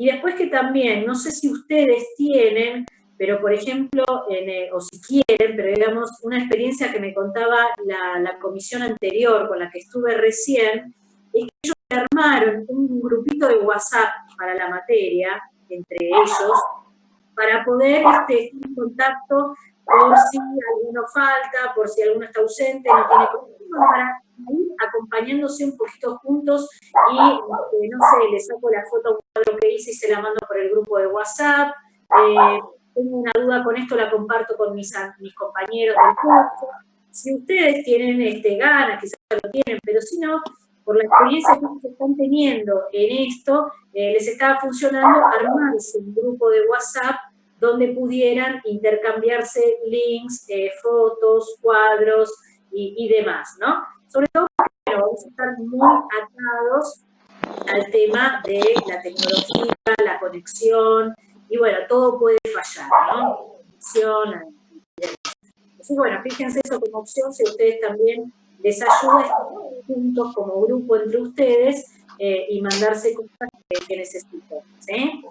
Y después que también, no sé si ustedes tienen, pero por ejemplo, o si quieren, pero digamos, una experiencia que me contaba la comisión anterior con la que estuve recién, es que ellos armaron un grupito de WhatsApp para la materia, entre ellos, para poder estar en contacto por si alguno falta, por si alguno está ausente, no tiene problema, para ir acompañándose un poquito juntos y, no sé, le saco la foto a un cuadro que hice y se la mando por el grupo de WhatsApp. Tengo una duda con esto, la comparto con mis compañeros del curso. Si ustedes tienen ganas, quizás lo tienen, pero si no, por la experiencia que están teniendo en esto, les estaba funcionando armarse un grupo de WhatsApp donde pudieran intercambiarse links, fotos, cuadros y demás, ¿no? Sobre todo porque bueno, vamos a estar muy atados al tema de la tecnología, la conexión, y bueno, todo puede fallar, ¿no? Conexión, así que bueno, fíjense eso como opción, si a ustedes también les ayuda a estar juntos como grupo entre ustedes y mandarse cosas que necesiten, ¿sí?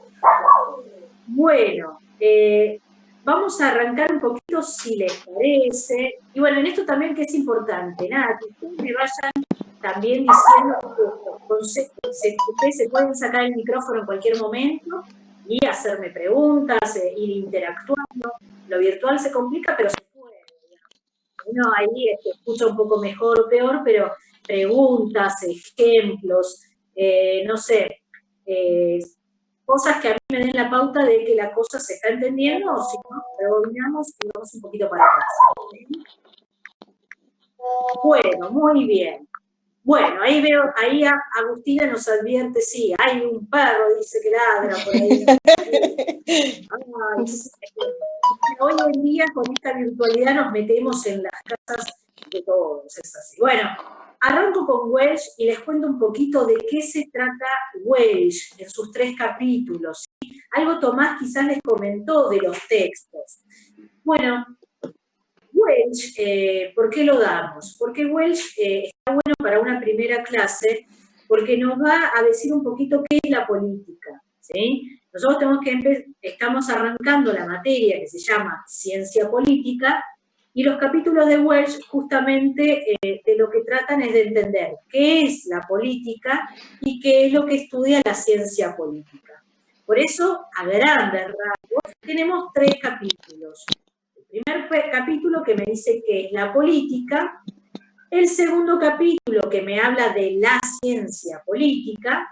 Bueno, vamos a arrancar un poquito si les parece. Y bueno, en esto también que es importante, nada, que ustedes me vayan también diciendo los conceptos. Ustedes se pueden sacar el micrófono en cualquier momento y hacerme preguntas, ir interactuando. Lo virtual se complica, pero se puede. Uno ahí escucha un poco mejor o peor, pero preguntas, ejemplos, no sé, cosas que a mí me den la pauta de que la cosa se está entendiendo, o si no, rebobinamos y vamos un poquito para atrás. Bueno, muy bien. Bueno, ahí veo, ahí Agustina nos advierte, sí, hay un perro, dice que ladra por ahí. Ay, sí. Hoy en día con esta virtualidad nos metemos en las casas de todos, es así. Bueno, arranco con Welsh y les cuento un poquito de qué se trata Welsh en sus 3 capítulos. ¿Sí? Algo Tomás quizás les comentó de los textos. Bueno, Welsh, ¿por qué lo damos? Porque Welsh está bueno para una primera clase porque nos va a decir un poquito qué es la política, ¿sí? Nosotros estamos arrancando la materia que se llama Ciencia Política y los capítulos de Welsh justamente de lo que tratan es de entender qué es la política y qué es lo que estudia la ciencia política. Por eso, a grandes rasgos, tenemos 3 capítulos. El primer capítulo que me dice qué es la política, el segundo capítulo que me habla de la ciencia política,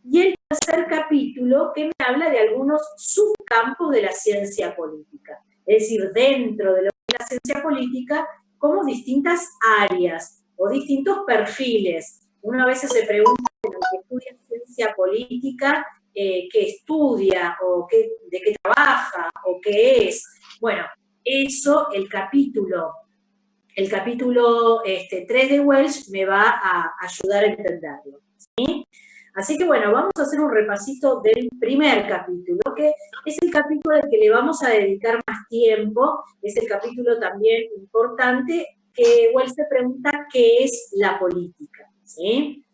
y el tercer capítulo que me habla de algunos subcampos de la ciencia política. Es decir, dentro de lo que es la ciencia política, como distintas áreas o distintos perfiles. Uno a veces se pregunta en el que estudia ciencia política, qué estudia, o de qué trabaja, o qué es. Bueno, eso, el capítulo 3 de Welsh me va a ayudar a entenderlo, ¿sí? Así que bueno, vamos a hacer un repasito del primer capítulo, que es el capítulo al que le vamos a dedicar más tiempo, es el capítulo también importante, que Welsh se pregunta qué es la política, ¿sí?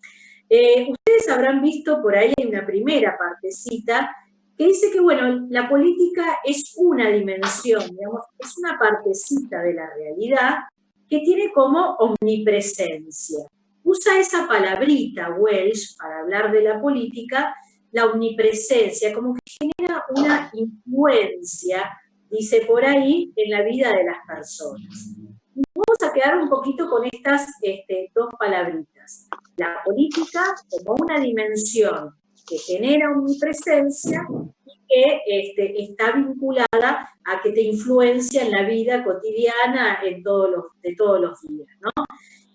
Ustedes habrán visto por ahí en una primera partecita que dice que, bueno, la política es una dimensión, digamos, es una partecita de la realidad que tiene como omnipresencia. Usa esa palabrita, Welsh, para hablar de la política, la omnipresencia, como que genera una influencia, dice por ahí, en la vida de las personas. Vamos a quedar un poquito con estas 2 palabritas. La política como una dimensión que genera omnipresencia y que está vinculada a que te influencia en la vida cotidiana de todos los días, ¿no?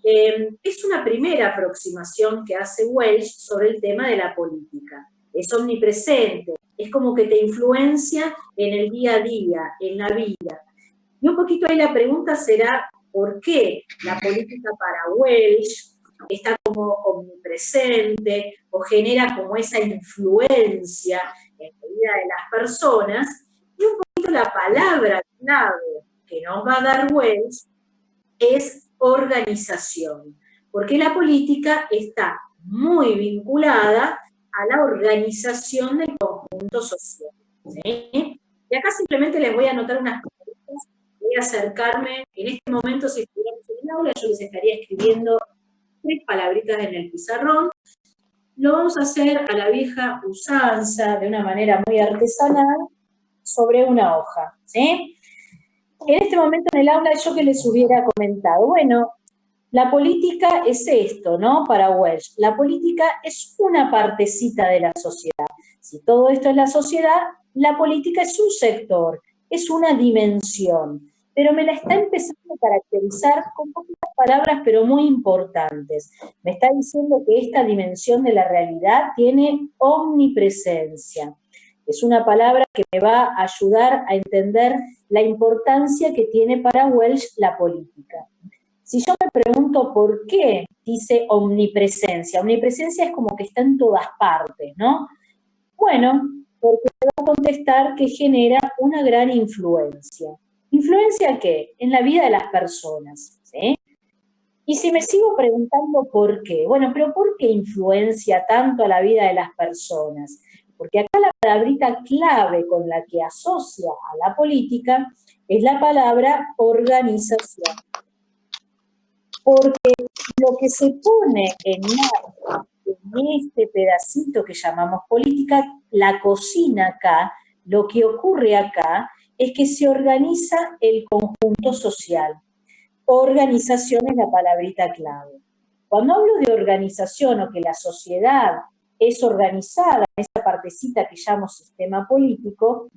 Es una primera aproximación que hace Welsh sobre el tema de la política. Es omnipresente, es como que te influencia en el día a día, en la vida. Y un poquito ahí la pregunta será, ¿por qué la política para Welsh está como omnipresente o genera como esa influencia en la vida de las personas? Y un poquito la palabra clave que nos va a dar Welsh es organización, porque la política está muy vinculada a la organización del conjunto conjunto social. ¿Sí? Y acá simplemente les voy a anotar unas palabras, voy a acercarme, en este momento si estuviéramos en el aula, yo les estaría escribiendo 3 palabritas en el pizarrón. Lo vamos a hacer a la vieja usanza, de una manera muy artesanal, sobre una hoja, ¿sí? En este momento en el aula, yo que les hubiera comentado, bueno, la política es esto, ¿no? Para Welch, la política es una partecita de la sociedad. Si todo esto es la sociedad, la política es un sector, es una dimensión, pero me la está empezando a caracterizar con poquitas palabras, pero muy importantes. Me está diciendo que esta dimensión de la realidad tiene omnipresencia. Es una palabra que me va a ayudar a entender la importancia que tiene para Welch la política. Si yo me pregunto por qué dice omnipresencia, omnipresencia es como que está en todas partes, ¿no? Bueno, porque me va a contestar que genera una gran influencia. ¿Influencia qué? En la vida de las personas, ¿sí? Y si me sigo preguntando por qué, bueno, pero ¿por qué influencia tanto a la vida de las personas? Porque acá la palabrita clave con la que asocia a la política es la palabra organización. Porque lo que se pone en marcha en este pedacito que llamamos política, la cocina acá, lo que ocurre acá es que se organiza el conjunto social. Organización es la palabrita clave. Cuando hablo de organización o que la sociedad es organizada en esa partecita que llamo sistema político,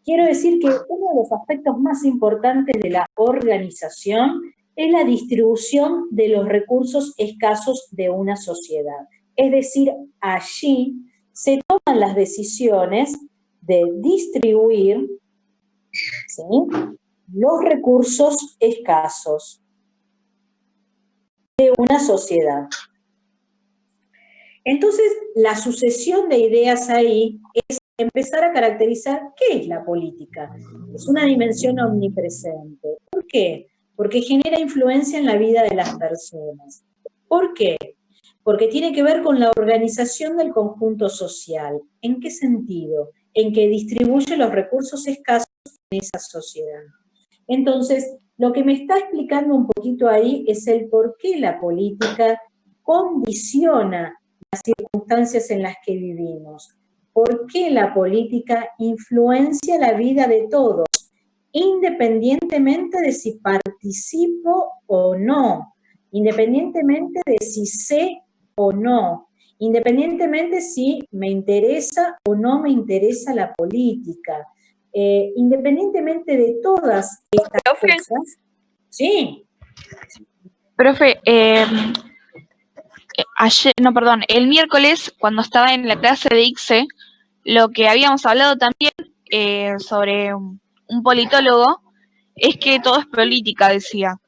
quiero decir que uno de los aspectos más importantes de la organización es la distribución de los recursos escasos de una sociedad. Es decir, allí se toman las decisiones de distribuir, ¿sí?, los recursos escasos de una sociedad. Entonces, la sucesión de ideas ahí es empezar a caracterizar qué es la política. Es una dimensión omnipresente. ¿Por qué? Porque genera influencia en la vida de las personas. ¿Por qué? Porque tiene que ver con la organización del conjunto social. ¿En qué sentido? En que distribuye los recursos escasos en esa sociedad. Entonces, lo que me está explicando un poquito ahí es el por qué la política condiciona las circunstancias en las que vivimos. ¿Por qué la política influencia la vida de todos, independientemente de si participo o no, independientemente de si sé o no, independientemente si me interesa o no me interesa la política, independientemente de todas estas cosas? Sí. Profe, el miércoles, cuando estaba en la clase de ICSE, lo que habíamos hablado también sobre un politólogo es que todo es política, decía.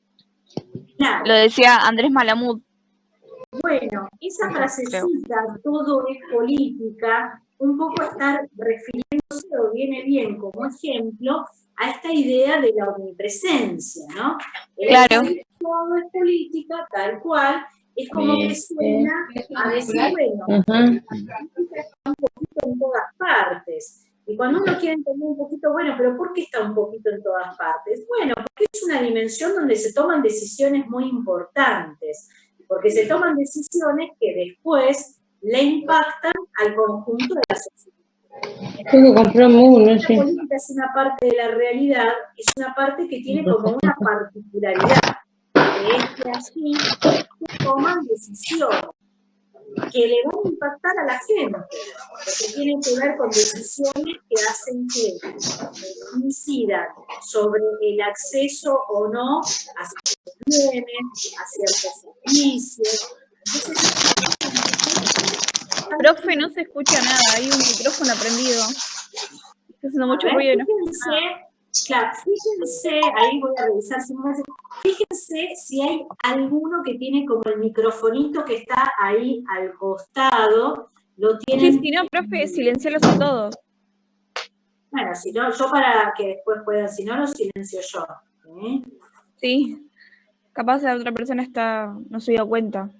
Claro. Lo decía Andrés Malamud. Bueno, esa frasecita, todo es política, un poco estar refiriéndose, o viene bien como ejemplo, a esta idea de la omnipresencia, ¿no? Claro. Todo es política, tal cual, es como que suena a decir, bueno, la política está un poquito en todas partes. Y cuando uno quiere entender un poquito, bueno, pero ¿por qué está un poquito en todas partes? Bueno, porque es una dimensión donde se toman decisiones muy importantes, porque se toman decisiones que después le impactan al conjunto de la sociedad. Tengo que comprarme uno, sí. La política es una parte de la realidad, es una parte que tiene como una particularidad, que es que allí se toman decisiones que le van a impactar a la gente, porque tienen que ver con decisiones que hacen que incidan sobre el acceso o no a ciertos bienes, a ciertos servicios. Entonces, profe, no se escucha nada, hay un micrófono prendido. Está haciendo mucho ruido, ¿no? Fíjense, ahí voy a revisar si me hace. Fíjense si hay alguno que tiene como el microfonito que está ahí al costado. Lo tienen. Sí, si no, profe, silencialos a todos. Bueno, si no, yo para que después puedan, si no, lo silencio yo. Sí, capaz la otra persona no se dio cuenta.